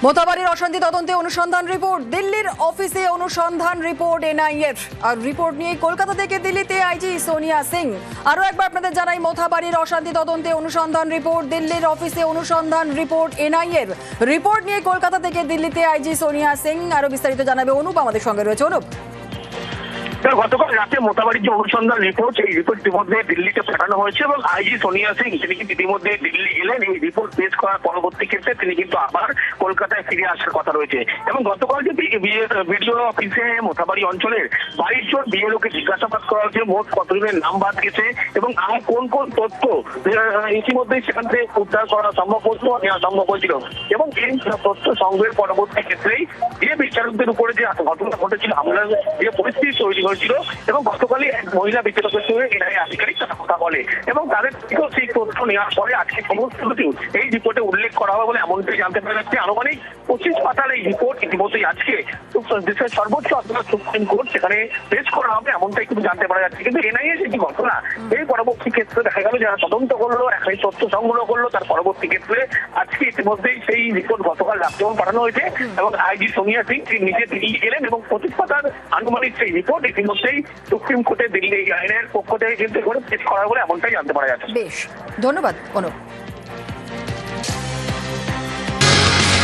মোথাবাড়ির অশান্তি তদন্তে অনুসন্ধান রিপোর্ট, দিল্লির অফিসে অনুসন্ধান রিপোর্ট এনআইএর। আর রিপোর্ট নিয়ে কলকাতা থেকে দিল্লিতে আইজি সোনিয়া সিং। আরো একবার আপনাদের জানাই, মোথাবাড়ির অশান্তি তদন্তে অনুসন্ধান রিপোর্ট, দিল্লির অফিসে অনুসন্ধান রিপোর্ট এনআইএর। রিপোর্ট নিয়ে কলকাতা থেকে দিল্লিতে আইজি সোনিয়া সিং। আরো বিস্তারিত জানাবে অনুপ, আমাদের সঙ্গে রয়েছে অনুপ। গতকাল রাতে মোথাবাড়ির যে অনুসন্ধান রিপোর্ট, এই রিপোর্ট ইতিমধ্যে দিল্লিতে পাঠানো হয়েছে এবং আইজি সোনিয়া সিং তিনি কিন্তু ইতিমধ্যে দিল্লি গেলেন। এই রিপোর্ট পেশ করার পরবর্তী ক্ষেত্রে তিনি কিন্তু আবার কলকাতায় ফিরে আসার কথা রয়েছে। এবং গতকাল যে বিডিও অফিসে মোথাবাড়ি অঞ্চলের 22 জন বিএলওকে জিজ্ঞাসাবাদ করা হয়েছে, মোট কতজনের নাম বাদ গেছে এবং আর কোন কোন তথ্য ইতিমধ্যে সেখান থেকে উদ্ধার করা সম্ভব হতো, নেওয়া সম্ভব হয়েছিল। এবং এই তথ্য সংগ্রহের পরবর্তী ক্ষেত্রেই যে বিচারকদের উপরে যে ঘটনা ঘটেছিল, হামলার যে পরিস্থিতি তৈরি হয়েছিল, এবং গতকালই এক মহিলা বিচারকের সঙ্গে এনআইএ আধিকারিক তারা কথা বলে এবং তাদের থেকেও সেই তথ্য নেওয়ার পরে আজকে সমস্ত কিছু এই রিপোর্টে উল্লেখ করা হবে বলে এমনটাই জানতে পারা যাচ্ছে। আনুমানিক 25 পাতার এই রিপোর্ট ইতিমধ্যেই আজকে দেশের সর্বোচ্চ আদালত সুপ্রিম কোর্ট সেখানে পেশ করা হবে, এমনটাই কিন্তু জানতে পারা যাচ্ছে। কিন্তু এনআইএ যে ঘটনা, এই পরবর্তী ক্ষেত্রে দেখা গেল যারা তদন্ত করলো, এই তথ্য সংগ্রহ করলো, তার পরবর্তী ক্ষেত্রে আজকে ইতিমধ্যেই সেই রিপোর্ট গতকাল রাত যেমন পাঠানো হয়েছে এবং আইজি সোনিয়া সিং নিজে দিল্লি গেলেন এবং 25 পাতার আনুমানিক সেই রিপোর্ট ইতিমধ্যেই সুপ্রিম কোর্টে দিল্লি আইনের পক্ষ থেকে কিন্তু পেশ করা বলে এমনটাই জানতে পারা যাচ্ছে। বেশ, ধন্যবাদ অনুপ।